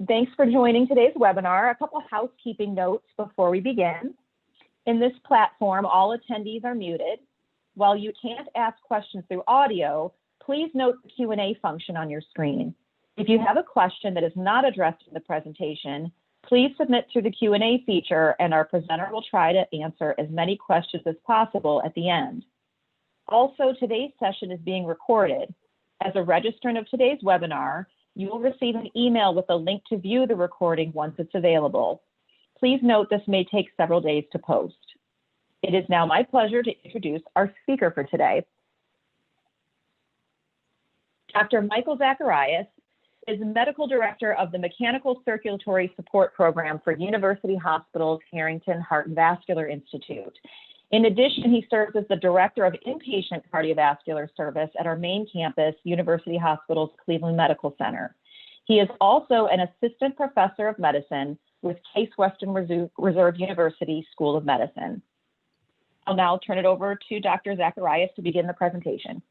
Thanks for joining today's webinar. A couple housekeeping notes before we begin. In this platform, all attendees are muted. While you can't ask questions through audio, please note the Q&A function on your screen. If you have a question that is not addressed in the presentation, please submit through the Q&A feature and our presenter will try to answer as many questions as possible at the end. Also, today's session is being recorded. As a registrant of today's webinar, you will receive an email with a link to view the recording once it's available. Please note this may take several days to post. It is now my pleasure to introduce our speaker for today. Dr. Michael Zacharias is Medical Director of the Mechanical Circulatory Support Program for University Hospitals Harrington Heart and Vascular Institute. In addition, he serves as the Director of Inpatient Cardiovascular Service at our main campus, University Hospitals Cleveland Medical Center. He is also an Assistant Professor of Medicine with Case Western Reserve University School of Medicine. I'll now turn it over to Dr. Zacharias to begin the presentation.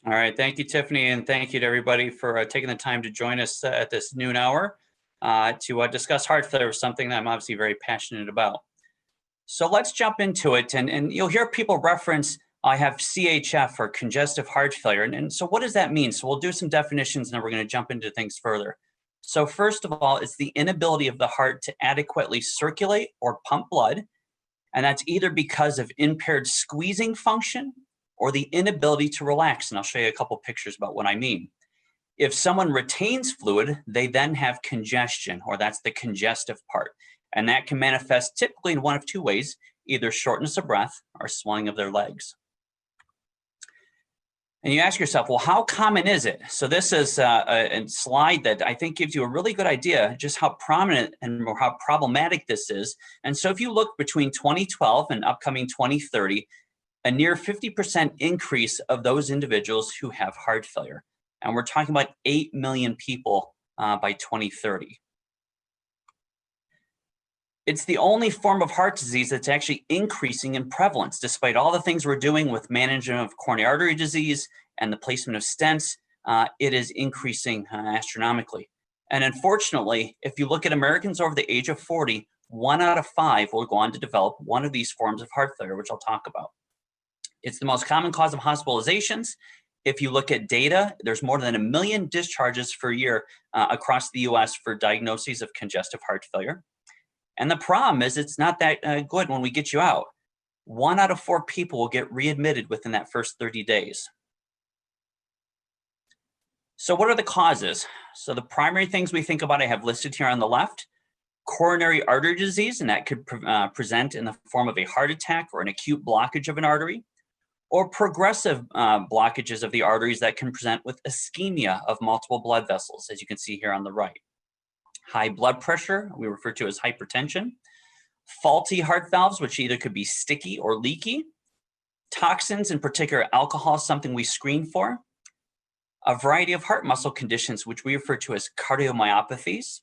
All right, thank you, Tiffany, and thank you to everybody for taking the time to join us at this noon hour to discuss heart failure, something that I'm obviously very passionate about. So let's jump into it, and you'll hear people reference, I have CHF or congestive heart failure, and so what does that mean? So we'll do some definitions and then we're going to jump into things further. So first of all, it's the inability of the heart to adequately circulate or pump blood, and that's either because of impaired squeezing function or the inability to relax. And I'll show you a couple pictures about what I mean. If someone retains fluid, they then have congestion, or that's the congestive part. And that can manifest typically in one of two ways, either shortness of breath or swelling of their legs. And you ask yourself, well, how common is it? So this is a slide that I think gives you a really good idea just how prominent and how problematic this is. And so if you look between 2012 and upcoming 2030, a near 50% increase of those individuals who have heart failure. And we're talking about 8 million people by 2030. It's the only form of heart disease that's actually increasing in prevalence, despite all the things we're doing with management of coronary artery disease and the placement of stents. It is increasing astronomically. And unfortunately, if you look at Americans over the age of 40, 1 out of 5 will go on to develop one of these forms of heart failure, which I'll talk about. It's the most common cause of hospitalizations. If you look at data, there's more than 1 million discharges per year across the US for diagnoses of congestive heart failure. And the problem is it's not that good when we get you out. 1 out of 4 people will get readmitted within that first 30 days. So what are the causes? So the primary things we think about I have listed here on the left. Coronary artery disease, and that could present in the form of a heart attack or an acute blockage of an artery, or progressive blockages of the arteries that can present with ischemia of multiple blood vessels, as you can see here on the right. High blood pressure, we refer to as hypertension. Faulty heart valves, which either could be sticky or leaky. Toxins, in particular alcohol, is something we screen for. A variety of heart muscle conditions, which we refer to as cardiomyopathies.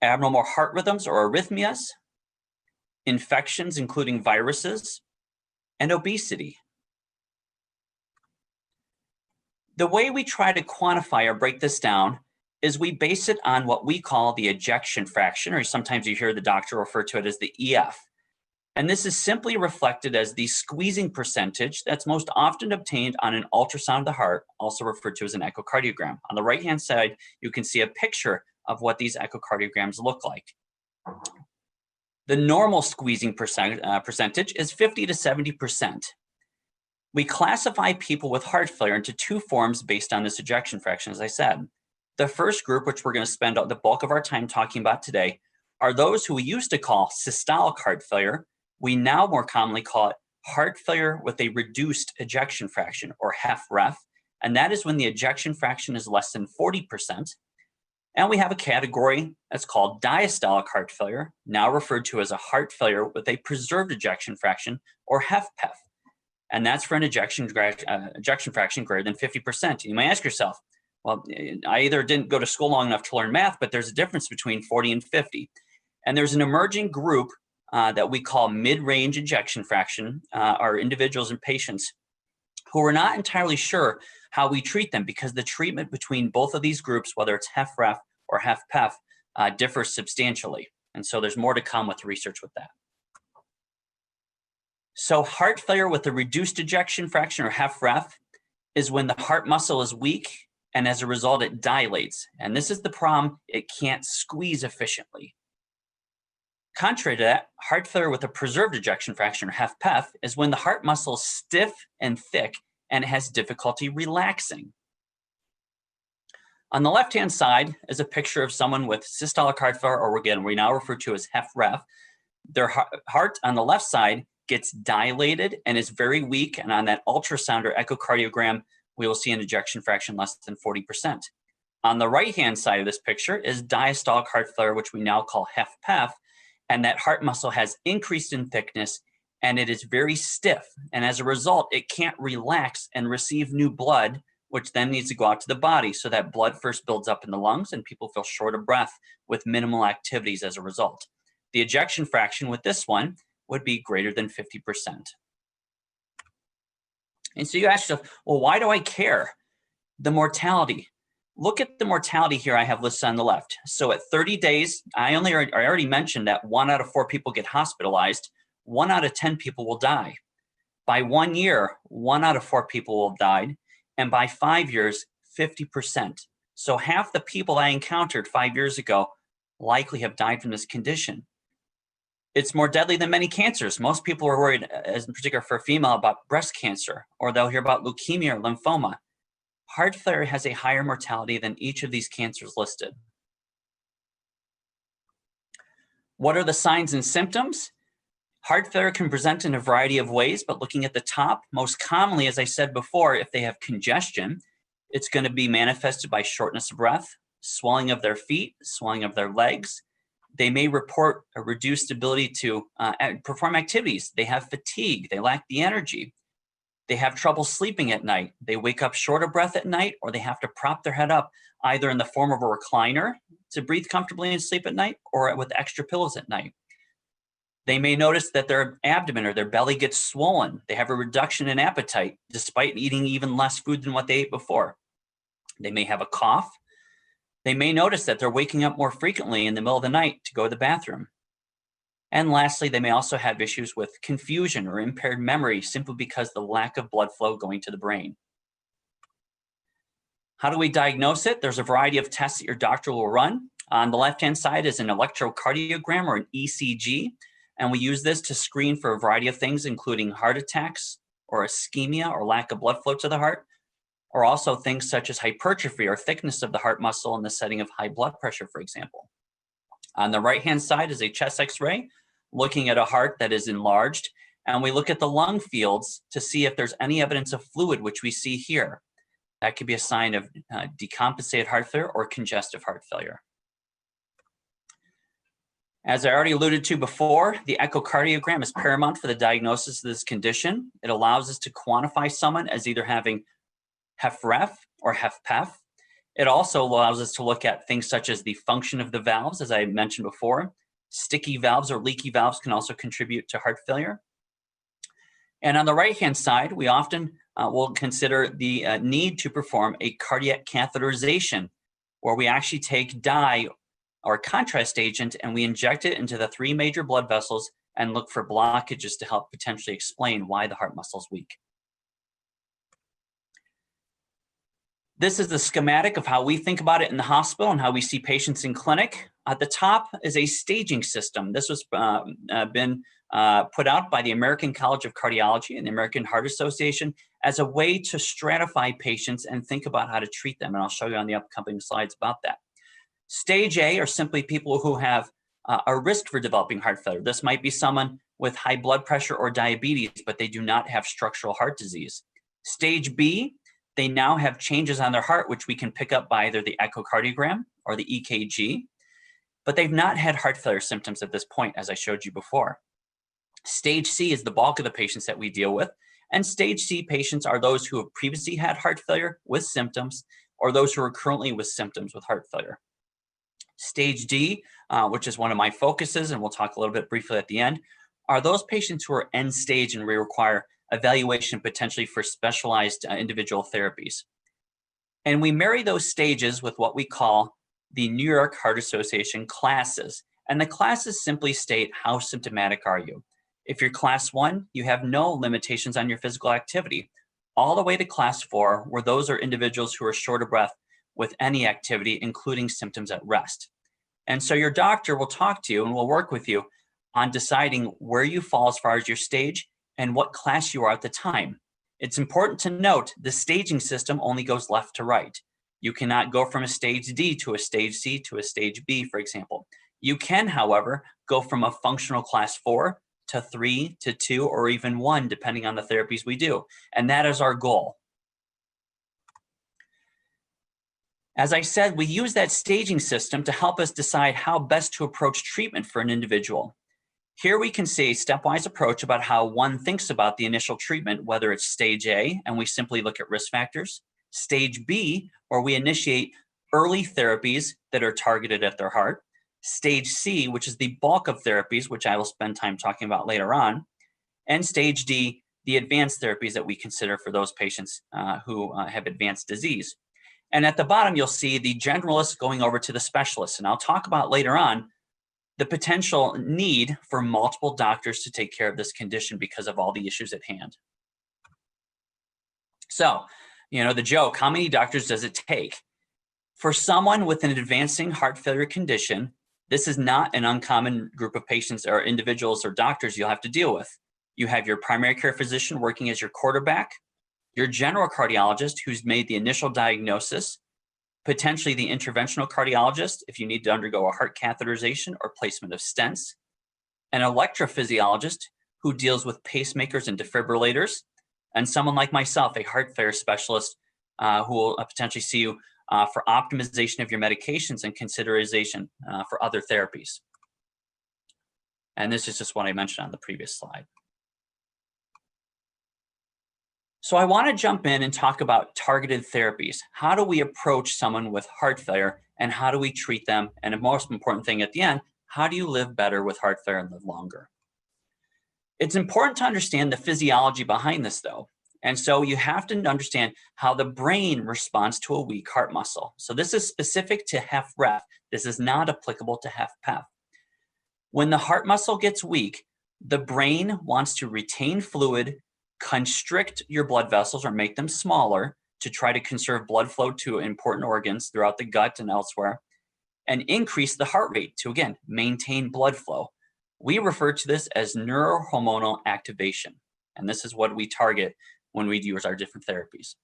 Abnormal heart rhythms or arrhythmias. Infections, including viruses. And obesity. The way we try to quantify or break this down is we base it on what we call the ejection fraction, or sometimes you hear the doctor refer to it as the EF. And this is simply reflected as the squeezing percentage that's most often obtained on an ultrasound of the heart, also referred to as an echocardiogram. On the right-hand side, you can see a picture of what these echocardiograms look like. The normal squeezing percentage is 50 to 70%. We classify people with heart failure into 2 forms based on this ejection fraction, as I said. The first group, which we're going to spend the bulk of our time talking about today, are those who we used to call systolic heart failure. We now more commonly call it heart failure with a reduced ejection fraction, or HFrEF, and that is when the ejection fraction is less than 40%. And we have a category that's called diastolic heart failure, now referred to as a heart failure with a preserved ejection fraction, or HFpEF. And that's for an ejection fraction greater than 50%. You may ask yourself, well, I either didn't go to school long enough to learn math, but there's a difference between 40 and 50. And there's an emerging group that we call mid-range ejection fraction, are individuals and patients who are not entirely sure how we treat them, because the treatment between both of these groups, whether it's HFrEF or HFpEF differ substantially. And so there's more to come with research with that. So heart failure with a reduced ejection fraction, or HFrEF, is when the heart muscle is weak, and as a result, it dilates. And this is the problem, it can't squeeze efficiently. Contrary to that, heart failure with a preserved ejection fraction, or HFpEF, is when the heart muscle is stiff and thick and it has difficulty relaxing. On the left-hand side is a picture of someone with systolic heart failure, or again, we now refer to as HFrEF. Their heart on the left side gets dilated and is very weak, and on that ultrasound or echocardiogram, we will see an ejection fraction less than 40%. On the right-hand side of this picture is diastolic heart failure, which we now call HFpEF, and that heart muscle has increased in thickness and it is very stiff. And as a result, it can't relax and receive new blood, which then needs to go out to the body. So that blood first builds up in the lungs and people feel short of breath with minimal activities as a result. The ejection fraction with this one would be greater than 50%. And so you ask yourself, well, why do I care? The mortality. Look at the mortality here I have listed on the left. So at 30 days, I already mentioned that 1 out of 4 people get hospitalized. 1 out of 10 people will die. By 1 year, 1 out of 4 people will have died. And by 5 years, 50%. So half the people I encountered 5 years ago likely have died from this condition. It's more deadly than many cancers. Most people are worried, as in particular for a female, about breast cancer, or they'll hear about leukemia or lymphoma. Heart failure has a higher mortality than each of these cancers listed. What are the signs and symptoms? Heart failure can present in a variety of ways, but looking at the top, most commonly, as I said before, if they have congestion, it's going to be manifested by shortness of breath, swelling of their feet, swelling of their legs. They may report a reduced ability to perform activities. They have fatigue. They lack the energy. They have trouble sleeping at night. They wake up short of breath at night, or they have to prop their head up either in the form of a recliner to breathe comfortably and sleep at night, or with extra pillows at night. They may notice that their abdomen or their belly gets swollen. They have a reduction in appetite despite eating even less food than what they ate before. They may have a cough. They may notice that they're waking up more frequently in the middle of the night to go to the bathroom. And lastly, they may also have issues with confusion or impaired memory simply because of the lack of blood flow going to the brain. How do we diagnose it? There's a variety of tests that your doctor will run. On the left-hand side is an electrocardiogram, or an ECG, and we use this to screen for a variety of things, including heart attacks or ischemia or lack of blood flow to the heart, or also things such as hypertrophy or thickness of the heart muscle in the setting of high blood pressure, for example. On the right-hand side is a chest X-ray, looking at a heart that is enlarged, and we look at the lung fields to see if there's any evidence of fluid, which we see here. That could be a sign of decompensated heart failure or congestive heart failure. As I already alluded to before, the echocardiogram is paramount for the diagnosis of this condition. It allows us to quantify someone as either having HFrEF or HFpEF. It also allows us to look at things such as the function of the valves, as I mentioned before. Sticky valves or leaky valves can also contribute to heart failure. And on the right-hand side, we often will consider the need to perform a cardiac catheterization, where we actually take dye or contrast agent and we inject it into the 3 major blood vessels and look for blockages to help potentially explain why the heart muscle is weak. This is the schematic of how we think about it in the hospital and how we see patients in clinic. At the top is a staging system. This was been put out by the American College of Cardiology and the American Heart Association as a way to stratify patients and think about how to treat them. And I'll show you on the upcoming slides about that. Stage A are simply people who have a risk for developing heart failure. This might be someone with high blood pressure or diabetes, but they do not have structural heart disease. Stage B, they now have changes on their heart, which we can pick up by either the echocardiogram or the EKG, but they've not had heart failure symptoms at this point, as I showed you before. Stage C is the bulk of the patients that we deal with, and stage C patients are those who have previously had heart failure with symptoms, or those who are currently with symptoms with heart failure. Stage D, which is one of my focuses, and we'll talk a little bit briefly at the end, are those patients who are end stage and we require evaluation potentially for specialized individual therapies. And we marry those stages with what we call the New York Heart Association classes. And the classes simply state how symptomatic are you. If you're class 1, you have no limitations on your physical activity. All the way to class 4, where those are individuals who are short of breath with any activity, including symptoms at rest. And so your doctor will talk to you and will work with you on deciding where you fall as far as your stage and what class you are at the time. It's important to note the staging system only goes left to right. You cannot go from a stage D to a stage C to a stage B, for example. You can, however, go from a functional class 4 to 3 to 2 or even 1, depending on the therapies we do. And that is our goal. As I said, we use that staging system to help us decide how best to approach treatment for an individual. Here we can see a stepwise approach about how one thinks about the initial treatment, whether it's stage A, and we simply look at risk factors, stage B, where we initiate early therapies that are targeted at their heart, stage C, which is the bulk of therapies, which I will spend time talking about later on, and stage D, the advanced therapies that we consider for those patients who have advanced disease. And at the bottom, you'll see the generalist going over to the specialist. And I'll talk about later on the potential need for multiple doctors to take care of this condition because of all the issues at hand. So, the joke, how many doctors does it take? For someone with an advancing heart failure condition, this is not an uncommon group of patients or individuals or doctors you'll have to deal with. You have your primary care physician working as your quarterback, your general cardiologist who's made the initial diagnosis, potentially the interventional cardiologist if you need to undergo a heart catheterization or placement of stents, an electrophysiologist who deals with pacemakers and defibrillators, and someone like myself, a heart failure specialist who will potentially see you for optimization of your medications and consideration for other therapies. And this is just what I mentioned on the previous slide. So I want to jump in and talk about targeted therapies. How do we approach someone with heart failure and how do we treat them? And the most important thing at the end, how do you live better with heart failure and live longer? It's important to understand the physiology behind this though. And so you have to understand how the brain responds to a weak heart muscle. So this is specific to HFrEF. This is not applicable to HFpEF. When the heart muscle gets weak, the brain wants to retain fluid, constrict your blood vessels or make them smaller to try to conserve blood flow to important organs throughout the gut and elsewhere, and increase the heart rate to, again, maintain blood flow. We refer to this as neurohormonal activation, and this is what we target when we use our different therapies.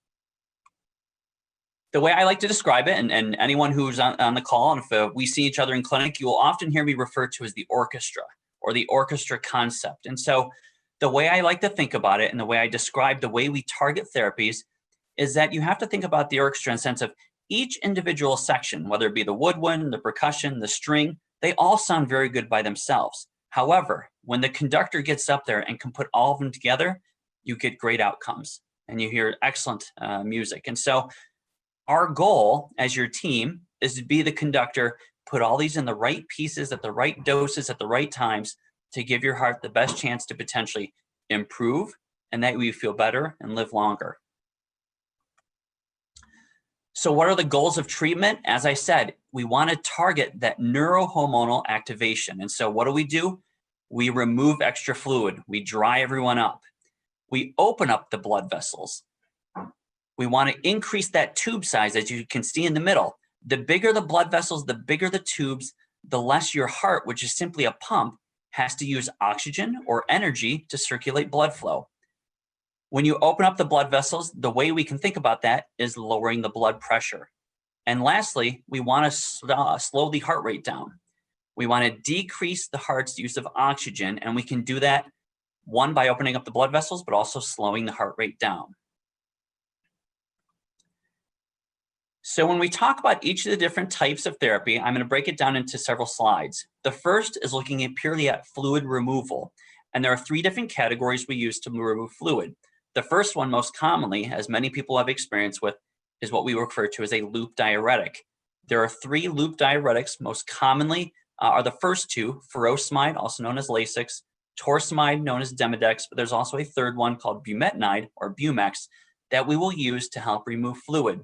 The way I like to describe it, and anyone who's on the call, and if we see each other in clinic, you will often hear me refer to as the orchestra or the orchestra concept. And so the way I like to think about it and the way I describe the way we target therapies is that you have to think about the orchestra in the sense of each individual section, whether it be the woodwind, the percussion, the string, they all sound very good by themselves. However, when the conductor gets up there and can put all of them together, you get great outcomes and you hear excellent music. And so our goal as your team is to be the conductor, put all these in the right pieces at the right doses at the right times to give your heart the best chance to potentially improve and that you feel better and live longer. So what are the goals of treatment? As I said, we want to target that neurohormonal activation. And so what do? We remove extra fluid. We dry everyone up. We open up the blood vessels. We want to increase that tube size, as you can see in the middle. The bigger the blood vessels, the bigger the tubes, the less your heart, which is simply a pump, has to use oxygen or energy to circulate blood flow. When you open up the blood vessels, the way we can think about that is lowering the blood pressure. And lastly, we want to slow the heart rate down. We want to decrease the heart's use of oxygen, and we can do that, one, by opening up the blood vessels, but also slowing the heart rate down. So when we talk about each of the different types of therapy, I'm going to break it down into several slides. The first is looking at purely at fluid removal. And there are 3 different categories we use to remove fluid. The first one, most commonly, as many people have experience with, is what we refer to as a loop diuretic. There are 3 loop diuretics. Most commonly are the first 2, furosemide, also known as Lasix, torsemide, known as Demodex, but there's also a third one called bumetanide, or Bumex, that we will use to help remove fluid.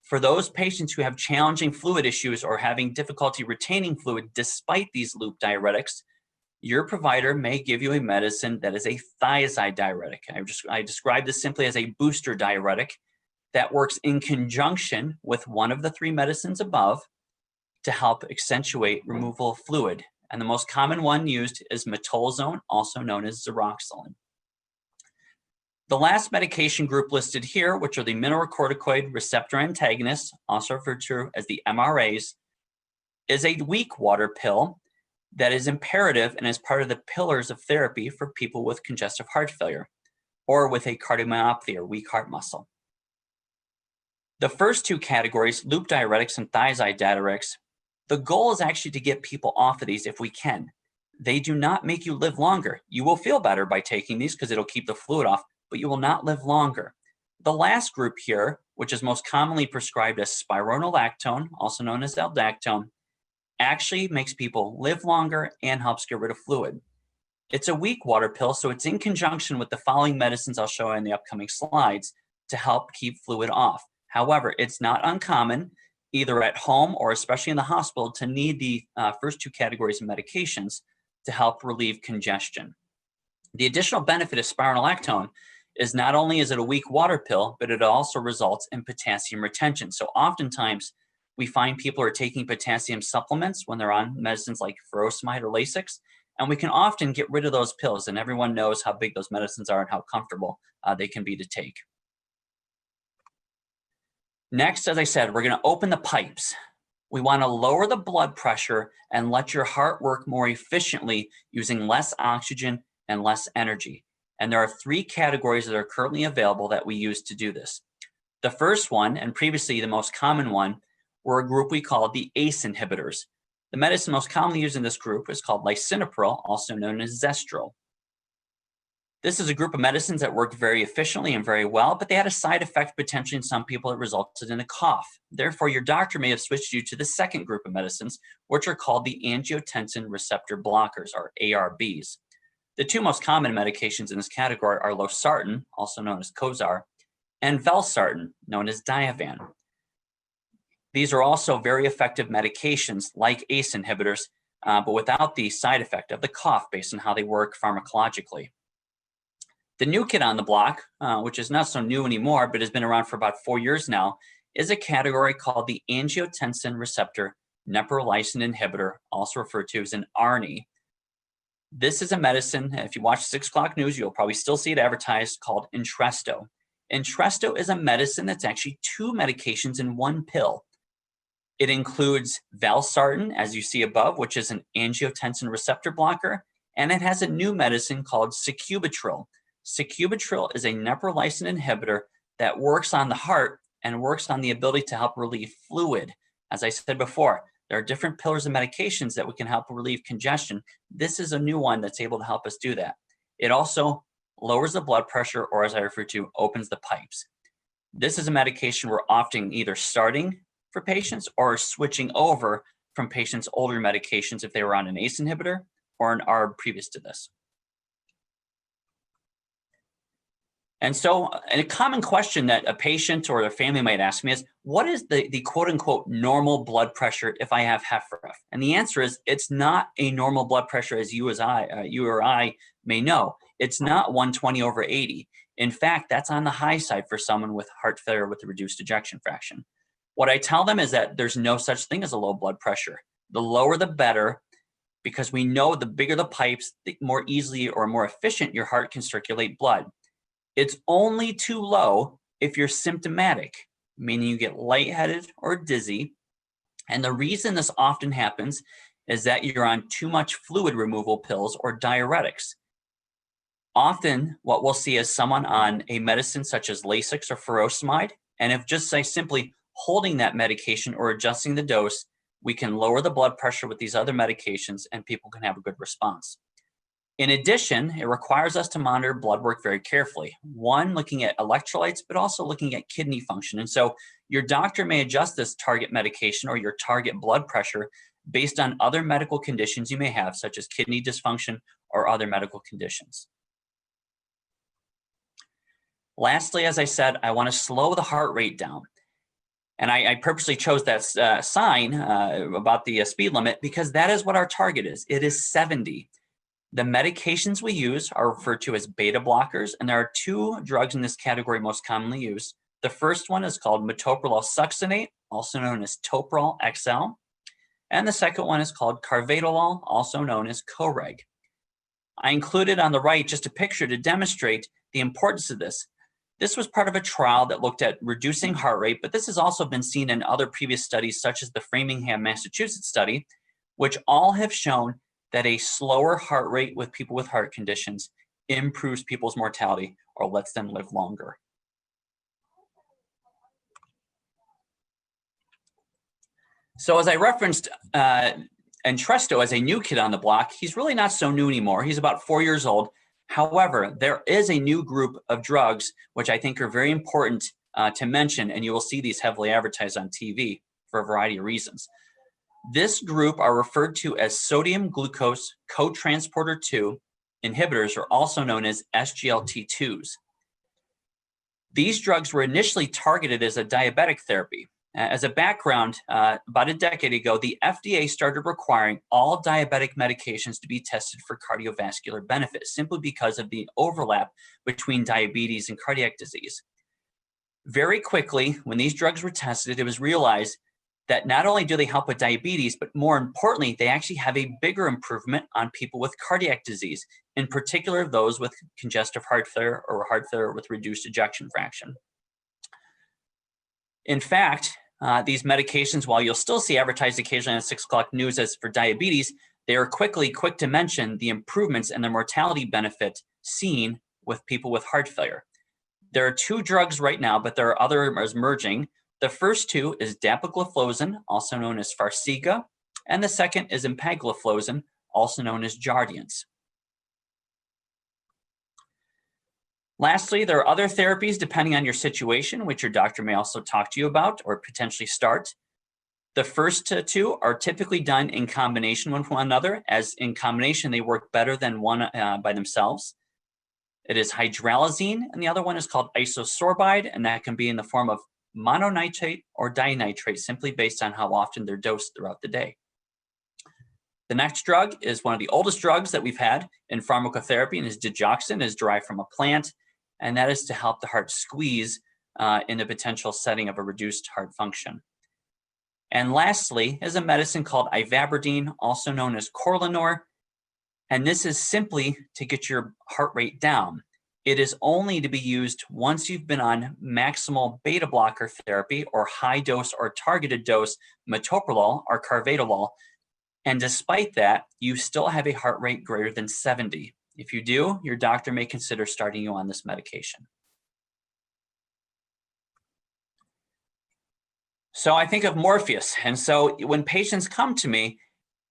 For those patients who have challenging fluid issues or having difficulty retaining fluid despite these loop diuretics, your provider may give you a medicine that is a thiazide diuretic. I describe this simply as a booster diuretic that works in conjunction with one of the three medicines above to help accentuate removal of fluid. And the most common one used is metolazone, also known as Zeroxolin. The last medication group listed here, which are the mineralocorticoid receptor antagonists, also referred to as the MRAs, is a weak water pill that is imperative and is part of the pillars of therapy for people with congestive heart failure or with a cardiomyopathy or weak heart muscle. The first two categories, loop diuretics and thiazide diuretics, the goal is actually to get people off of these if we can. They do not make you live longer. You will feel better by taking these because it'll keep the fluid off, but you will not live longer. The last group here, which is most commonly prescribed as spironolactone, also known as aldactone, actually makes people live longer and helps get rid of fluid. It's a weak water pill, so it's in conjunction with the following medicines I'll show in the upcoming slides to help keep fluid off. However, it's not uncommon, either at home or especially in the hospital, to need the first two categories of medications to help relieve congestion. The additional benefit of spironolactone is not only is it a weak water pill, but it also results in potassium retention. So oftentimes we find people are taking potassium supplements when they're on medicines like furosemide or Lasix, and we can often get rid of those pills, and everyone knows how big those medicines are and how comfortable they can be to take. Next, as I said, we're going to open the pipes. We want to lower the blood pressure and let your heart work more efficiently using less oxygen and less energy. And there are three categories that are currently available that we use to do this. The first one, and previously the most common one, were a group we called the ACE inhibitors. The medicine most commonly used in this group is called lisinopril, also known as Zestril. This is a group of medicines that work very efficiently and very well, but they had a side effect potentially in some people that resulted in a cough. Therefore, your doctor may have switched you to the second group of medicines, which are called the angiotensin receptor blockers, or ARBs. The two most common medications in this category are losartan, also known as Cozar, and valsartan, known as Diovan. These are also very effective medications like ACE inhibitors, but without the side effect of the cough based on how they work pharmacologically. The new kid on the block, which is not so new anymore, but has been around for about 4 years now, is a category called the angiotensin receptor neprilysin inhibitor, also referred to as an ARNI. This is a medicine, if you watch 6 o'clock news, you'll probably still see it advertised, called Entresto. Entresto is a medicine that's actually 2 medications in 1 pill. It includes valsartan, as you see above, which is an angiotensin receptor blocker, and it has a new medicine called sacubitril. Sacubitril is a neprilysin inhibitor that works on the heart and works on the ability to help relieve fluid. As I said before, there are different pillars of medications that we can help relieve congestion. This is a new one that's able to help us do that. It also lowers the blood pressure, or as I refer to, opens the pipes. This is a medication we're often either starting for patients or switching over from patients' older medications if they were on an ACE inhibitor or an ARB previous to this. And so a common question that a patient or their family might ask me is, what is the quote unquote normal blood pressure if I have HFrEF? And the answer is, it's not a normal blood pressure as you or I may know. It's not 120/80. In fact, that's on the high side for someone with heart failure with a reduced ejection fraction. What I tell them is that there's no such thing as a low blood pressure. The lower the better, because we know the bigger the pipes, the more easily or more efficient your heart can circulate blood. It's only too low if you're symptomatic, meaning you get lightheaded or dizzy. And the reason this often happens is that you're on too much fluid removal pills or diuretics. Often what we'll see is someone on a medicine such as Lasix or furosemide, and if just say simply holding that medication or adjusting the dose, we can lower the blood pressure with these other medications and people can have a good response. In addition, it requires us to monitor blood work very carefully. One, looking at electrolytes, but also looking at kidney function. And so your doctor may adjust this target medication or your target blood pressure based on other medical conditions you may have, such as kidney dysfunction or other medical conditions. Lastly, as I said, I want to slow the heart rate down. And I purposely chose that sign about the speed limit because that is what our target is. It is 70. The medications we use are referred to as beta blockers, and there are two drugs in this category most commonly used. The first one is called metoprolol succinate, also known as Toprol XL, and the second one is called carvedilol, also known as Coreg. I included on the right just a picture to demonstrate the importance of this. This was part of a trial that looked at reducing heart rate, but this has also been seen in other previous studies, such as the Framingham, Massachusetts study, which all have shown that a slower heart rate with people with heart conditions improves people's mortality or lets them live longer. So as I referenced, Entresto as a new kid on the block, he's really not so new anymore. He's about 4 years old. However, there is a new group of drugs which I think are very important to mention, and you will see these heavily advertised on TV for a variety of reasons. This group are referred to as sodium glucose cotransporter 2 inhibitors, or also known as SGLT2s. These drugs were initially targeted as a diabetic therapy. As a background, about a decade ago, the FDA started requiring all diabetic medications to be tested for cardiovascular benefit, simply because of the overlap between diabetes and cardiac disease. Very quickly, when these drugs were tested, it was realized that not only do they help with diabetes, but more importantly, they actually have a bigger improvement on people with cardiac disease, in particular those with congestive heart failure or heart failure with reduced ejection fraction. In fact, these medications, while you'll still see advertised occasionally on 6 o'clock news as for diabetes, they are quick to mention the improvements and the mortality benefit seen with people with heart failure. There are 2 drugs right now, but there are others emerging. The first 2 is dapagliflozin, also known as Farxiga, and the second is empagliflozin, also known as Jardiance. Lastly, there are other therapies depending on your situation, which your doctor may also talk to you about or potentially start. The first 2 are typically done in combination with one another, as in combination they work better than one by themselves. It is hydralazine, and the other one is called isosorbide, and that can be in the form of mononitrate or dinitrate, simply based on how often they're dosed throughout the day. The next drug is one of the oldest drugs that we've had in pharmacotherapy, and is digoxin, is derived from a plant, and that is to help the heart squeeze in the potential setting of a reduced heart function. And lastly is a medicine called ivabradine, also known as Corlinor, and this is simply to get your heart rate down. It is only to be used once you've been on maximal beta blocker therapy or high dose or targeted dose metoprolol or carvedilol. And despite that, you still have a heart rate greater than 70. If you do, your doctor may consider starting you on this medication. So I think of Morpheus. And so when patients come to me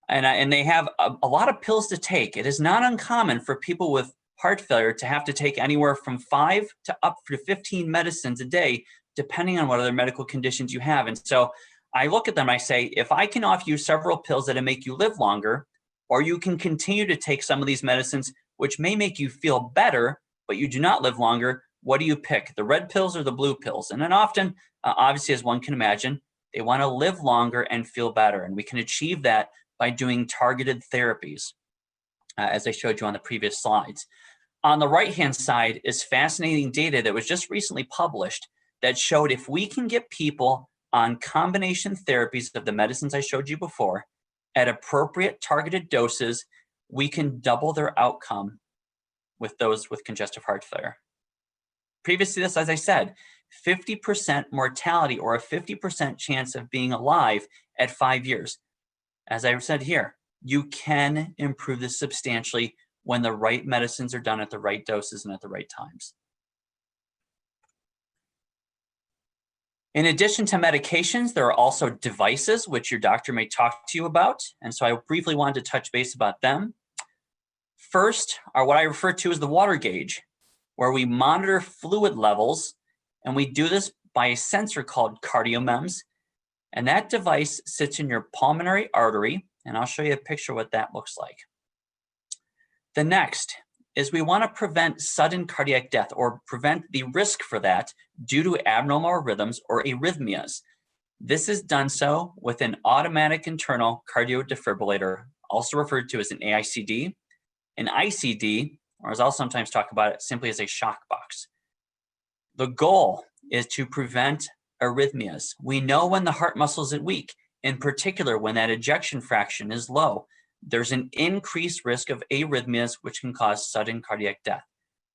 and they have a lot of pills to take, it is not uncommon for people with heart failure to have to take anywhere from 5 to up to 15 medicines a day, depending on what other medical conditions you have. And so I look at them, I say, if I can offer you several pills that'll make you live longer, or you can continue to take some of these medicines, which may make you feel better, but you do not live longer, what do you pick, the red pills or the blue pills? And then often, obviously, as one can imagine, they want to live longer and feel better. And we can achieve that by doing targeted therapies, as I showed you on the previous slides. On the right-hand side is fascinating data that was just recently published that showed if we can get people on combination therapies of the medicines I showed you before at appropriate targeted doses, we can double their outcome with those with congestive heart failure. Previous to this, as I said, 50% mortality or a 50% chance of being alive at 5 years. As I said here, you can improve this substantially when the right medicines are done at the right doses and at the right times. In addition to medications, there are also devices which your doctor may talk to you about. And so I briefly wanted to touch base about them. First are what I refer to as the water gauge, where we monitor fluid levels, and we do this by a sensor called CardioMEMS. And that device sits in your pulmonary artery, and I'll show you a picture of what that looks like. The next is we want to prevent sudden cardiac death or prevent the risk for that due to abnormal rhythms or arrhythmias. This is done so with an automatic internal cardio defibrillator, also referred to as an AICD, an ICD, or as I'll sometimes talk about it simply as a shock box. The goal is to prevent arrhythmias. We know when the heart muscles are weak, in particular when that ejection fraction is low. There's an increased risk of arrhythmias, which can cause sudden cardiac death.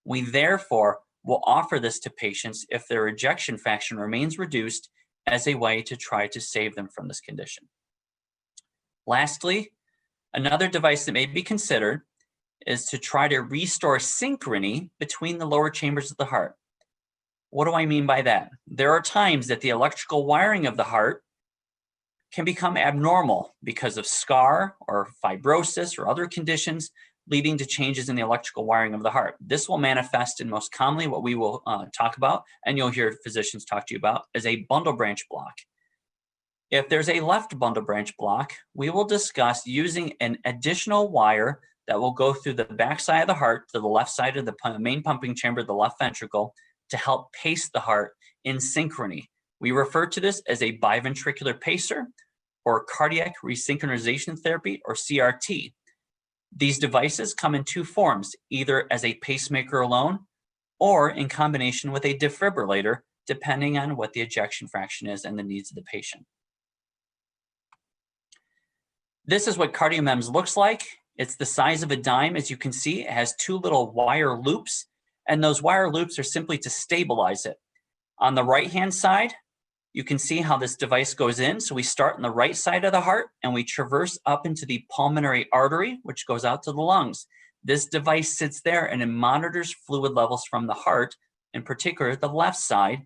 We therefore will offer this to patients if their ejection fraction remains reduced as a way to try to save them from this condition. Lastly, another device that may be considered is to try to restore synchrony between the lower chambers of the heart. What do I mean by that? There are times that the electrical wiring of the heart can become abnormal because of scar or fibrosis or other conditions leading to changes in the electrical wiring of the heart. This will manifest in most commonly what we will talk about, and you'll hear physicians talk to you about, as a bundle branch block. If there's a left bundle branch block, we will discuss using an additional wire that will go through the back side of the heart to the left side of the main pumping chamber, the left ventricle, to help pace the heart in synchrony. We refer to this as a biventricular pacer or cardiac resynchronization therapy, or CRT. These devices come in two forms, either as a pacemaker alone or in combination with a defibrillator, depending on what the ejection fraction is and the needs of the patient. This is what CardioMEMS looks like. It's the size of a dime. As you can see, it has two little wire loops, and those wire loops are simply to stabilize it. On the right-hand side, you can see how this device goes in. So we start on the right side of the heart and we traverse up into the pulmonary artery, which goes out to the lungs. This device sits there and it monitors fluid levels from the heart, in particular the left side.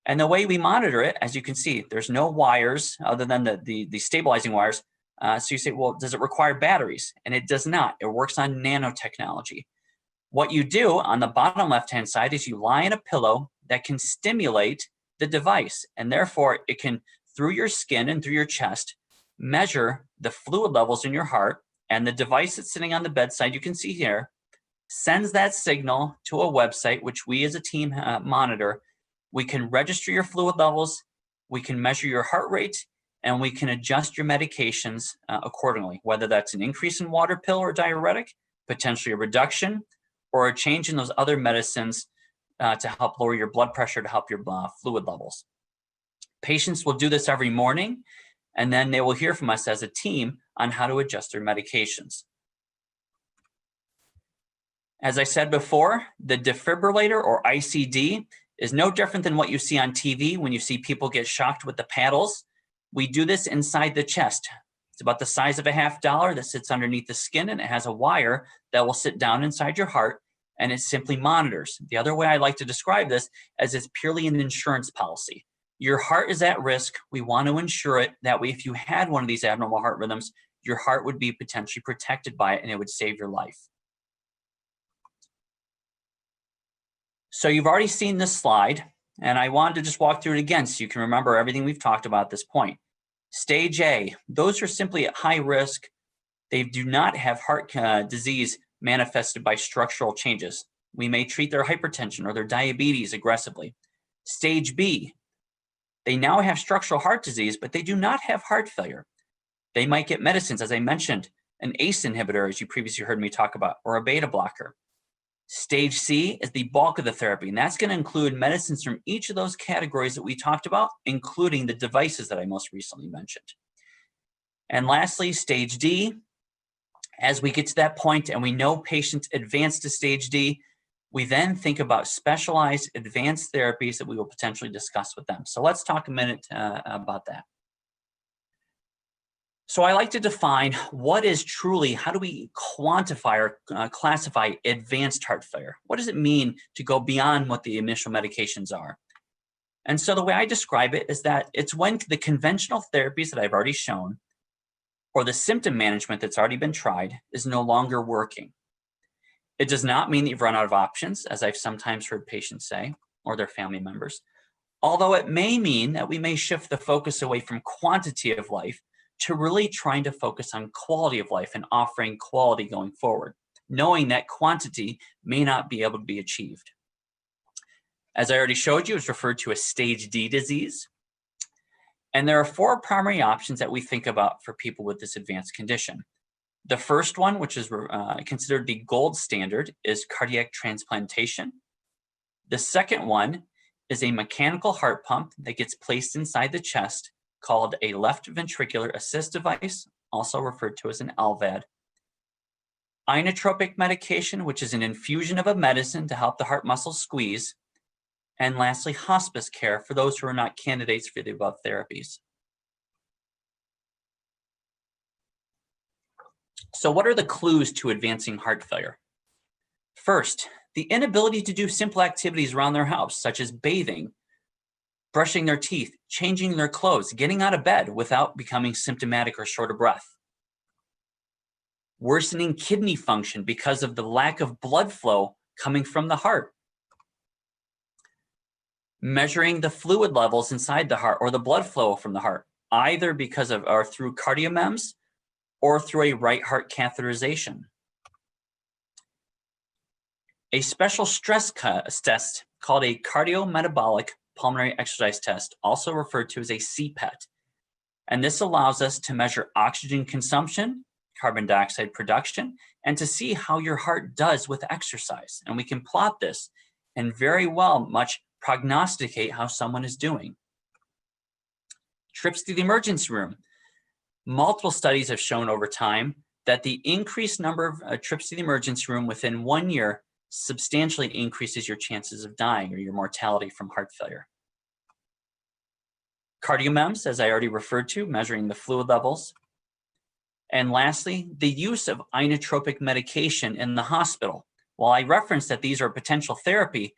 And the way we monitor it, as you can see, there's no wires other than the stabilizing wires. So you say, well, does it require batteries? And it does not. It works on nanotechnology. What you do on the bottom left-hand side is you lie in a pillow that can stimulate the device, and therefore it can, through your skin and through your chest, measure the fluid levels in your heart, and the device that's sitting on the bedside, you can see here, sends that signal to a website, which we as a team monitor. We can register your fluid levels, we can measure your heart rate, and we can adjust your medications accordingly, whether that's an increase in water pill or diuretic, potentially a reduction, or a change in those other medicines to help lower your blood pressure, to help your fluid levels. Patients will do this every morning, and then they will hear from us as a team on how to adjust their medications. As I said before, the defibrillator, or ICD, is no different than what you see on TV when you see people get shocked with the paddles. We do this inside the chest. It's about the size of a $50 that sits underneath the skin, and it has a wire that will sit down inside your heart, and it simply monitors. The other way I like to describe this is it's purely an insurance policy. Your heart is at risk. We want to insure it. That way, if you had one of these abnormal heart rhythms, your heart would be potentially protected by it and it would save your life. So you've already seen this slide, and I wanted to just walk through it again so you can remember everything we've talked about at this point. Stage A, those are simply at high risk. They do not have heart disease manifested by structural changes. We may treat their hypertension or their diabetes aggressively. Stage B, they now have structural heart disease, but they do not have heart failure. They might get medicines, as I mentioned, an ACE inhibitor, as you previously heard me talk about, or a beta blocker. Stage C is the bulk of the therapy, and that's going to include medicines from each of those categories that we talked about, including the devices that I most recently mentioned. And lastly, stage D, as we get to that point and we know patients advance to stage D, we then think about specialized advanced therapies that we will potentially discuss with them. So let's talk a minute about that. So I like to define what is truly, how do we quantify or classify advanced heart failure? What does it mean to go beyond what the initial medications are? And so the way I describe it is that it's when the conventional therapies that I've already shown, or the symptom management that's already been tried, is no longer working. It does not mean that you've run out of options, as I've sometimes heard patients say, or their family members, although it may mean that we may shift the focus away from quantity of life to really trying to focus on quality of life and offering quality going forward, knowing that quantity may not be able to be achieved. As I already showed you, it's referred to as stage D disease. And there are four primary options that we think about for people with this advanced condition. The first one, which is considered the gold standard, is cardiac transplantation. The second one is a mechanical heart pump that gets placed inside the chest called a left ventricular assist device, also referred to as an LVAD. Inotropic medication, which is an infusion of a medicine to help the heart muscles squeeze. And lastly, hospice care for those who are not candidates for the above therapies. So what are the clues to advancing heart failure? First, the inability to do simple activities around their house, such as bathing, brushing their teeth, changing their clothes, getting out of bed without becoming symptomatic or short of breath. Worsening kidney function because of the lack of blood flow coming from the heart. Measuring the fluid levels inside the heart or the blood flow from the heart, either because of or through cardiomems or through a right heart catheterization. A special stress test called a cardiometabolic pulmonary exercise test, also referred to as a CPET. And this allows us to measure oxygen consumption, carbon dioxide production, and to see how your heart does with exercise. And we can plot this and very well much prognosticate how someone is doing. Trips to the emergency room. Multiple studies have shown over time that the increased number of trips to the emergency room within 1 year substantially increases your chances of dying or your mortality from heart failure. Cardiomems, as I already referred to, measuring the fluid levels. And lastly, the use of inotropic medication in the hospital. While I referenced that these are potential therapy,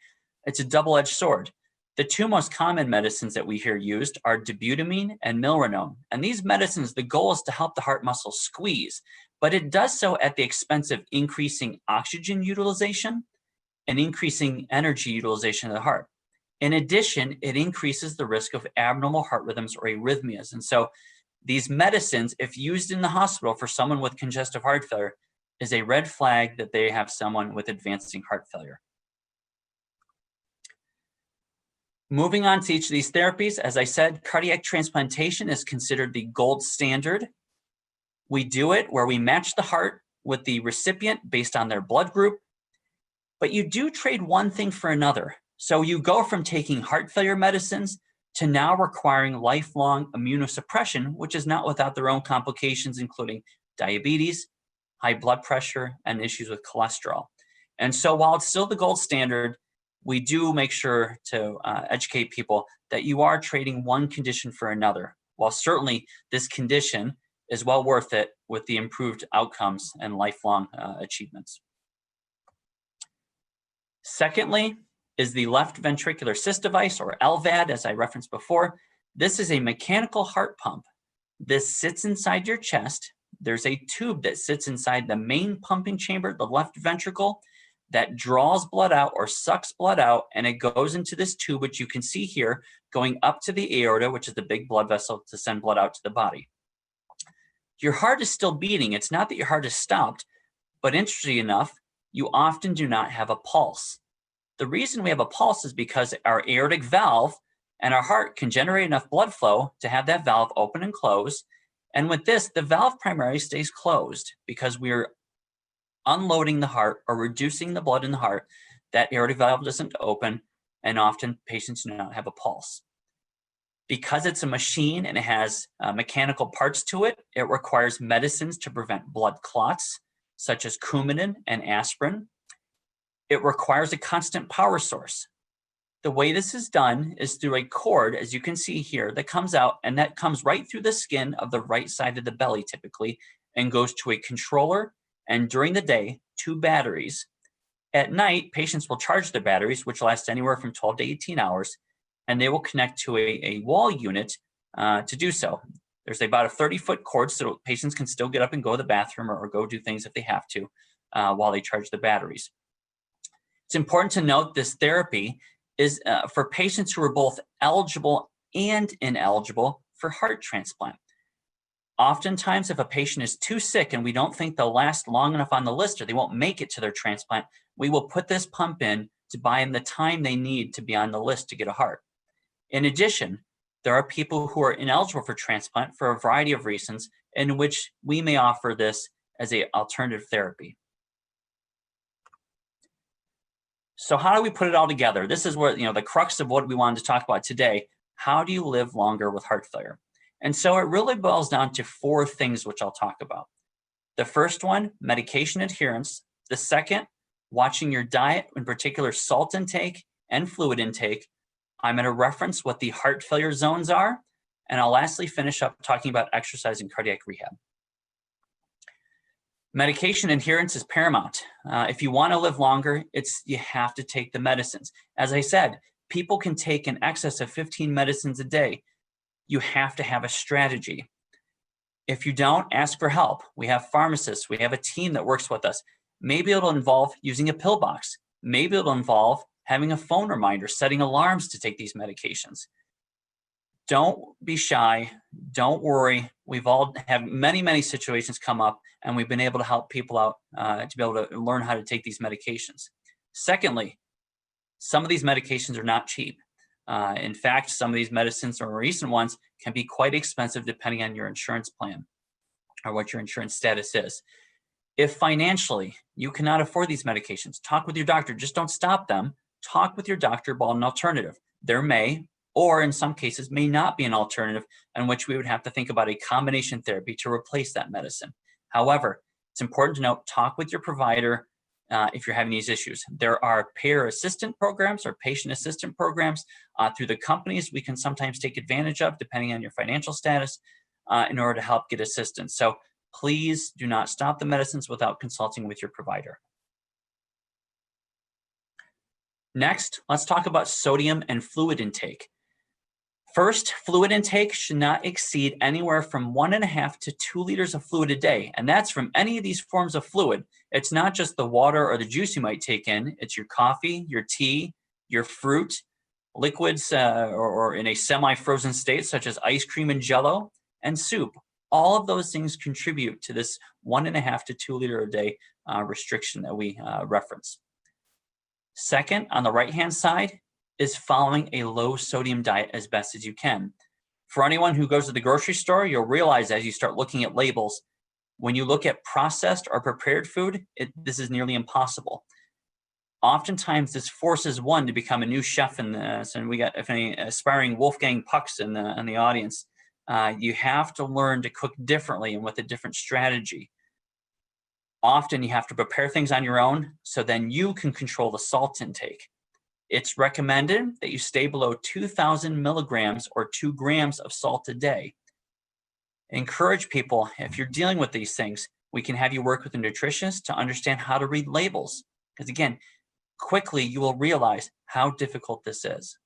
it's a double-edged sword. The two most common medicines that we hear used are dobutamine and milrinone. And these medicines, the goal is to help the heart muscle squeeze, but it does so at the expense of increasing oxygen utilization and increasing energy utilization of the heart. In addition, it increases the risk of abnormal heart rhythms or arrhythmias. And so these medicines, if used in the hospital for someone with congestive heart failure, is a red flag that they have someone with advancing heart failure. Moving on to each of these therapies, as I said, cardiac transplantation is considered the gold standard. We do it where we match the heart with the recipient based on their blood group, but you do trade one thing for another. So you go from taking heart failure medicines to now requiring lifelong immunosuppression, which is not without their own complications, including diabetes, high blood pressure, and issues with cholesterol. And so while it's still the gold standard, we do make sure to educate people that you are trading one condition for another. While certainly this condition is well worth it with the improved outcomes and lifelong achievements. Secondly is the left ventricular assist device, or LVAD, as I referenced before. This is a mechanical heart pump. This sits inside your chest. There's a tube that sits inside the main pumping chamber, the left ventricle, that draws blood out or sucks blood out, and it goes into this tube, which you can see here, going up to the aorta, which is the big blood vessel to send blood out to the body. Your heart is still beating. It's not that your heart has stopped, but interestingly enough, you often do not have a pulse. The reason we have a pulse is because our aortic valve and our heart can generate enough blood flow to have that valve open and close. And with this, the valve primarily stays closed because we're unloading the heart or reducing the blood in the heart. That aortic valve doesn't open, and often patients do not have a pulse. Because it's a machine and it has mechanical parts to it, it requires medicines to prevent blood clots, such as Coumadin and aspirin. It requires a constant power source. The way this is done is through a cord, as you can see here, that comes out, and that comes right through the skin of the right side of the belly typically, and goes to a controller, and during the day, 2 batteries. At night, patients will charge their batteries, which last anywhere from 12 to 18 hours, and they will connect to a wall unit to do so. There's about a 30-foot cord, so patients can still get up and go to the bathroom or go do things if they have to while they charge the batteries. It's important to note this therapy is for patients who are both eligible and ineligible for heart transplant. Oftentimes, if a patient is too sick and we don't think they'll last long enough on the list or they won't make it to their transplant, we will put this pump in to buy them the time they need to be on the list to get a heart. In addition, There are people who are ineligible for transplant for a variety of reasons, in which we may offer this as an alternative therapy. So how do we put it all together? This is where, the crux of what we wanted to talk about today. How do you live longer with heart failure? And so it really boils down to 4 things, which I'll talk about. The first one, medication adherence. The second, watching your diet, in particular salt intake and fluid intake. I'm going to reference what the heart failure zones are, and I'll lastly finish up talking about exercise and cardiac rehab. Medication adherence is paramount. If you want to live longer, you have to take the medicines. As I said, people can take in excess of 15 medicines a day. You have to have a strategy. If you don't, ask for help. We have pharmacists. We have a team that works with us. Maybe it'll involve using a pill box. Maybe it'll involve having a phone reminder, setting alarms to take these medications. Don't be shy. Don't worry. We've all had many situations come up, and we've been able to help people out to be able to learn how to take these medications. Secondly, some of these medications are not cheap. In fact, some of these medicines, or recent ones, can be quite expensive depending on your insurance plan or what your insurance status is. If financially you cannot afford these medications, talk with your doctor. Just don't stop them. Talk with your doctor about an alternative. There may, or in some cases may not be, an alternative in which we would have to think about a combination therapy to replace that medicine. However, it's important to note, talk with your provider if you're having these issues. There are payer assistant programs or patient assistant programs through the companies we can sometimes take advantage of depending on your financial status in order to help get assistance. So please do not stop the medicines without consulting with your provider. Next, let's talk about sodium and fluid intake. First, fluid intake should not exceed anywhere from 1.5 to 2 liters of fluid a day. And that's from any of these forms of fluid. It's not just the water or the juice you might take in. It's your coffee, your tea, your fruit, liquids or in a semi-frozen state such as ice cream and jello, and soup. All of those things contribute to this 1.5 to 2 liter a day restriction that we reference. Second, on the right-hand side, is following a low sodium diet as best as you can. For anyone who goes to the grocery store, you'll realize as you start looking at labels, when you look at processed or prepared food, this is nearly impossible. Oftentimes, this forces one to become a new chef in this, and we got any aspiring Wolfgang Pucks in the audience. You have to learn to cook differently and with a different strategy. Often you have to prepare things on your own, so then you can control the salt intake. It's recommended that you stay below 2,000 milligrams or 2 grams of salt a day. Encourage people, if you're dealing with these things, we can have you work with a nutritionist to understand how to read labels. Because again, quickly you will realize how difficult this is.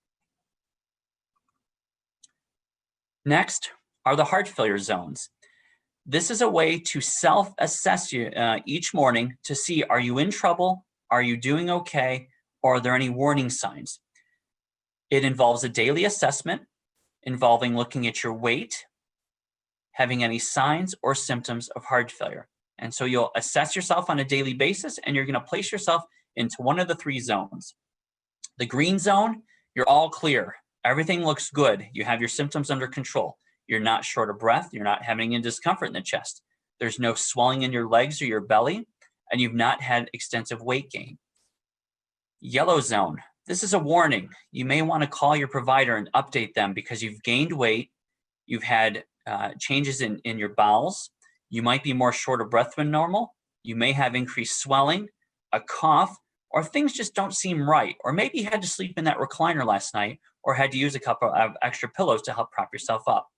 Next are the heart failure zones. This is a way to self-assess you each morning to see, are you in trouble? Are you doing okay? Or are there any warning signs? It involves a daily assessment involving looking at your weight, having any signs or symptoms of heart failure. And so you'll assess yourself on a daily basis, and you're going to place yourself into one of the 3 zones. The green zone, you're all clear. Everything looks good. You have your symptoms under control. You're not short of breath. You're not having any discomfort in the chest. There's no swelling in your legs or your belly, and you've not had extensive weight gain. Yellow zone, this is a warning. You may want to call your provider and update them because you've gained weight, you've had changes in your bowels, you might be more short of breath than normal, you may have increased swelling, a cough, or things just don't seem right. Or maybe you had to sleep in that recliner last night or had to use a couple of extra pillows to help prop yourself up.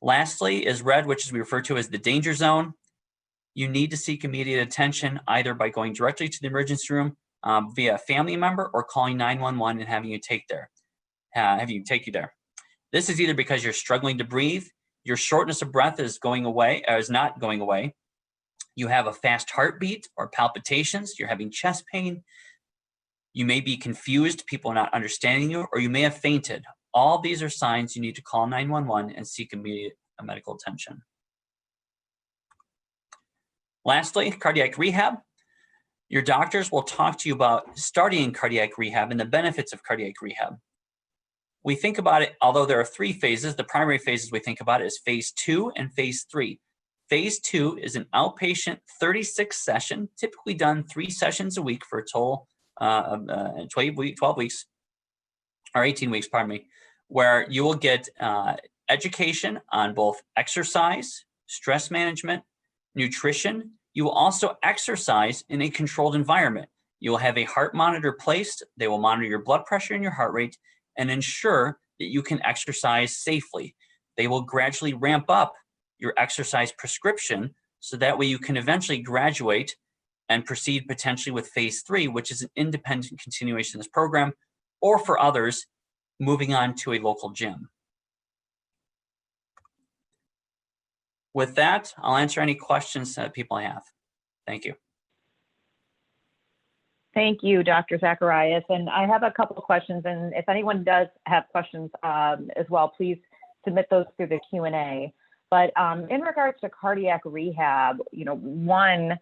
Lastly is red, which is we refer to as the danger zone. You need to seek immediate attention either by going directly to the emergency room via a family member or calling 911 and having you take you there. This is either because you're struggling to breathe, your shortness of breath is going away, or is not going away, you have a fast heartbeat or palpitations, you're having chest pain, you may be confused, people are not understanding you, or you may have fainted. All these are signs you need to call 911 and seek immediate medical attention. Lastly, cardiac rehab. Your doctors will talk to you about starting cardiac rehab and the benefits of cardiac rehab. We think about it, although there are 3 phases, the primary phases we think about is phase 2 and phase 3. Phase 2 is an outpatient 36 session, typically done 3 sessions a week for a total of 12 weeks, or 18 weeks, pardon me, where you will get education on both exercise, stress management, nutrition. You will also exercise in a controlled environment. You will have a heart monitor placed. They will monitor your blood pressure and your heart rate and ensure that you can exercise safely. They will gradually ramp up your exercise prescription so that way you can eventually graduate and proceed potentially with phase 3, which is an independent continuation of this program, or for others, moving on to a local gym. With that, I'll answer any questions that people have. Thank you. Thank you, Dr. Zacharias. And I have a couple of questions, and if anyone does have questions as well, please submit those through the Q&A. But in regards to cardiac rehab, one,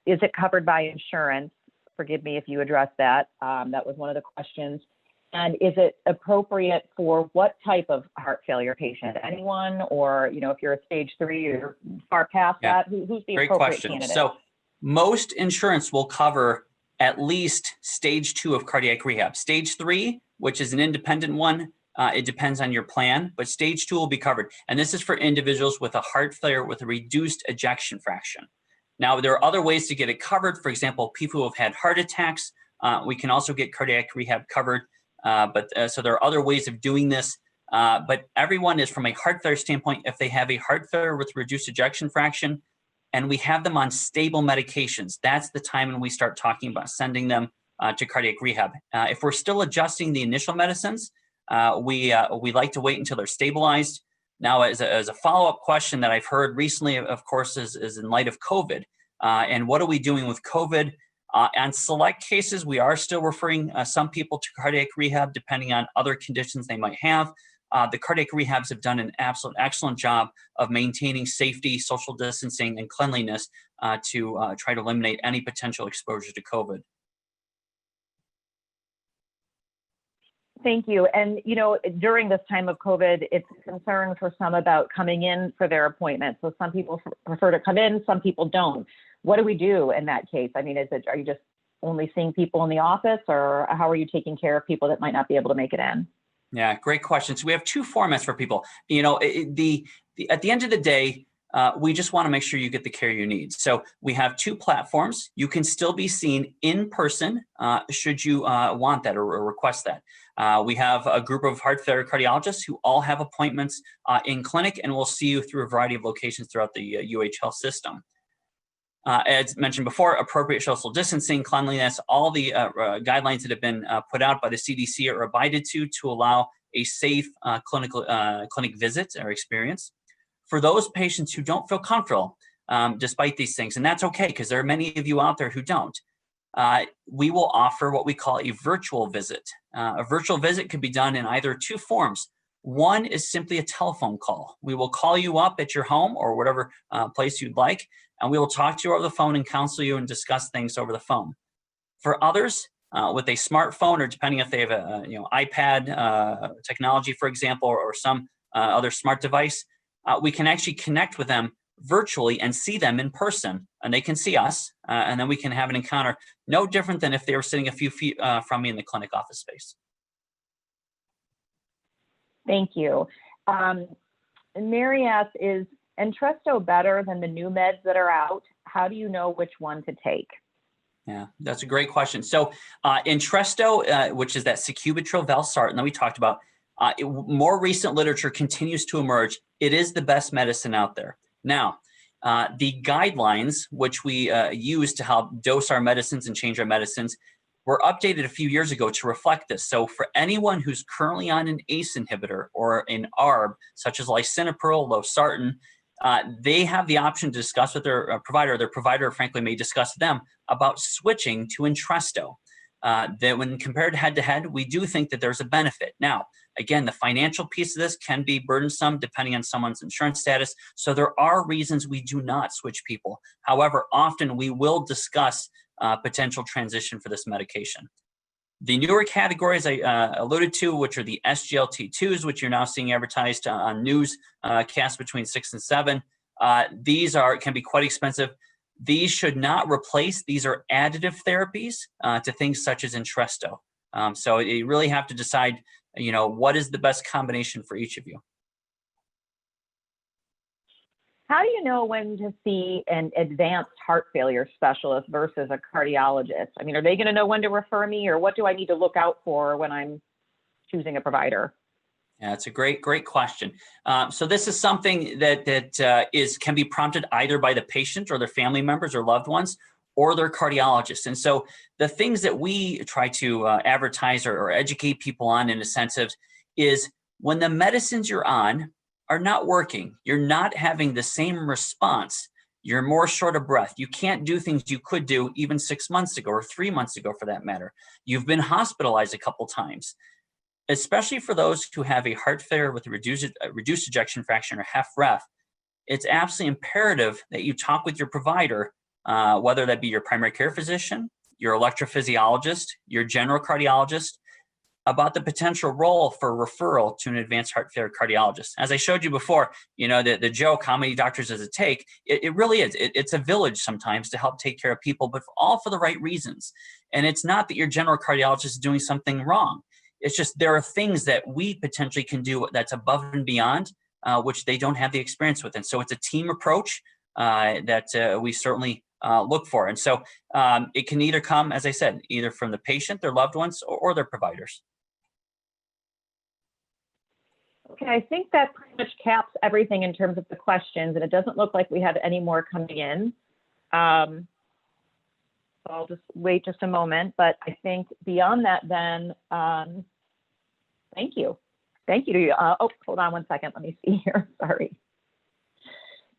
is it covered by insurance? Forgive me if you addressed that. That was one of the questions. And is it appropriate for what type of heart failure patient? Anyone, or if you're a stage 3 or far past that, who's the Great appropriate question. candidate? So most insurance will cover at least stage 2 of cardiac rehab. Stage 3, which is an independent one, it depends on your plan, but stage 2 will be covered. And this is for individuals with a heart failure with a reduced ejection fraction. Now, there are other ways to get it covered. For example, people who have had heart attacks, we can also get cardiac rehab covered. So there are other ways of doing this. But everyone is, from a heart failure standpoint, if they have a heart failure with reduced ejection fraction, and we have them on stable medications, that's the time when we start talking about sending them to cardiac rehab. If we're still adjusting the initial medicines, we like to wait until they're stabilized. Now, as a follow-up question that I've heard recently, of course, is in light of COVID. And what are we doing with COVID? On select cases, we are still referring some people to cardiac rehab, depending on other conditions they might have. The cardiac rehabs have done an excellent job of maintaining safety, social distancing, and cleanliness to try to eliminate any potential exposure to COVID. Thank you. And, during this time of COVID, it's a concern for some about coming in for their appointments. So some people prefer to come in, some people don't. What do we do in that case? I mean, are you just only seeing people in the office, or how are you taking care of people that might not be able to make it in? Yeah, great question. So we have 2 formats for people. At the end of the day, we just want to make sure you get the care you need. So we have 2 platforms. You can still be seen in person should you want that or request that. We have a group of heart failure cardiologists who all have appointments in clinic, and we'll see you through a variety of locations throughout the UH Health system. As mentioned before, appropriate social distancing, cleanliness, all the guidelines that have been put out by the CDC are abided to allow a safe clinic visit or experience. For those patients who don't feel comfortable despite these things, and that's okay because there are many of you out there who don't, we will offer what we call a virtual visit. A virtual visit could be done in either 2 forms. One is simply a telephone call. We will call you up at your home or whatever place you'd like, and we will talk to you over the phone and counsel you and discuss things over the phone. For others, with a smartphone, or depending if they have a iPad technology, for example, or some other smart device, we can actually connect with them virtually and see them in person, and they can see us, and then we can have an encounter no different than if they were sitting a few feet from me in the clinic office space. Thank you. Mary asks, is Entresto better than the new meds that are out? How do you know which one to take? Yeah, that's a great question. So Entresto, which is that sacubitril valsartan that we talked about, more recent literature continues to emerge. It is the best medicine out there. Now, the guidelines, which we use to help dose our medicines and change our medicines, were updated a few years ago to reflect this. So for anyone who's currently on an ACE inhibitor or an ARB, such as lisinopril, losartan, they have the option to discuss with their provider. Their provider, frankly, may discuss with them about switching to Entresto. That when compared head-to-head, we do think that there's a benefit. Now, again, the financial piece of this can be burdensome depending on someone's insurance status. So there are reasons we do not switch people. However, often we will discuss potential transition for this medication. The newer categories I alluded to, which are the SGLT2s, which you're now seeing advertised on news casts between 6 and 7. These can be quite expensive. These should not replace. These are additive therapies to things such as Entresto. So you really have to decide, what is the best combination for each of you. How do you know when to see an advanced heart failure specialist versus a cardiologist? I mean, are they going to know when to refer me, or what do I need to look out for when I'm choosing a provider? Yeah, it's a great question. So this is something that can be prompted either by the patient or their family members or loved ones, or their cardiologist. And so the things that we try to advertise or educate people on, in a sense of, is when the medicines you're on are not working, you're not having the same response, you're more short of breath, you can't do things you could do even 6 months ago or 3 months ago for that matter. You've been hospitalized a couple times. Especially for those who have a heart failure with a reduced ejection fraction or HFrEF, it's absolutely imperative that you talk with your provider, whether that be your primary care physician, your electrophysiologist, your general cardiologist, about the potential role for referral to an advanced heart failure cardiologist. As I showed you before, the joke, how many doctors does it take? It really is. It's a village sometimes to help take care of people, but all for the right reasons. And it's not that your general cardiologist is doing something wrong. It's just there are things that we potentially can do that's above and beyond, which they don't have the experience with. And so it's a team approach that we certainly look for. And so it can either come, as I said, either from the patient, their loved ones, or their providers. Okay, I think that pretty much caps everything in terms of the questions, and it doesn't look like we have any more coming in. So I'll just wait just a moment, but I think beyond that then, thank you. Thank you to you. Oh, hold on one second, let me see here, sorry.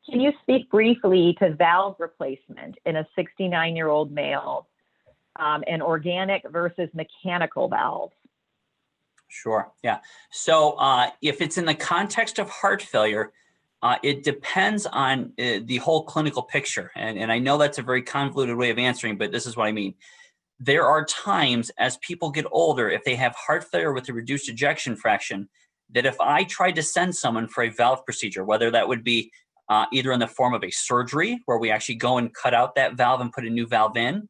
Can you speak briefly to valve replacement in a 69-year-old male, and organic versus mechanical valves? Sure, yeah. So if it's in the context of heart failure, it depends on the whole clinical picture. And I know that's a very convoluted way of answering, but this is what I mean. There are times as people get older, if they have heart failure with a reduced ejection fraction, that if I tried to send someone for a valve procedure, whether that would be either in the form of a surgery where we actually go and cut out that valve and put a new valve in,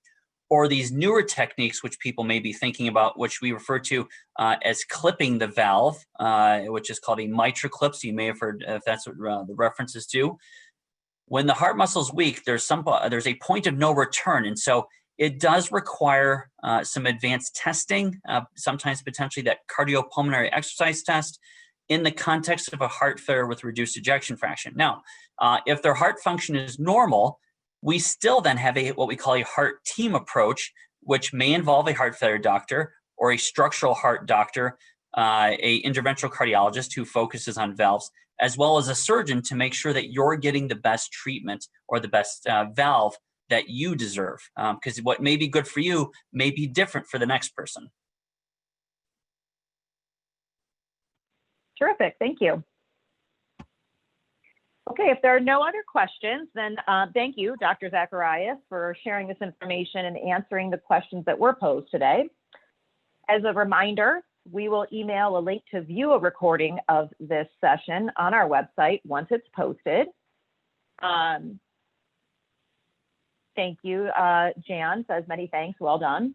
or these newer techniques, which people may be thinking about, which we refer to as clipping the valve, which is called a mitral. So you may have heard if that's what the reference is to. When the heart muscle is weak, there's a point of no return. And so it does require some advanced testing, sometimes potentially that cardiopulmonary exercise test in the context of a heart failure with reduced ejection fraction. Now, if their heart function is normal, we still then have what we call a heart team approach, which may involve a heart failure doctor or a structural heart doctor, a interventional cardiologist who focuses on valves, as well as a surgeon to make sure that you're getting the best treatment or the best valve that you deserve. Because what may be good for you may be different for the next person. Terrific, thank you. Okay, if there are no other questions, then thank you, Dr. Zacharias, for sharing this information and answering the questions that were posed today. As a reminder, we will email a link to view a recording of this session on our website once it's posted. Thank you, Jan says many thanks, well done.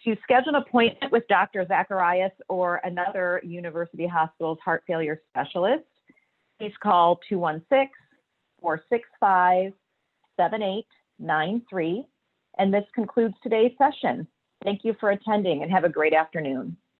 To schedule an appointment with Dr. Zacharias or another University Hospital's heart failure specialist, please call 216-465-7893. And this concludes today's session. Thank you for attending and have a great afternoon.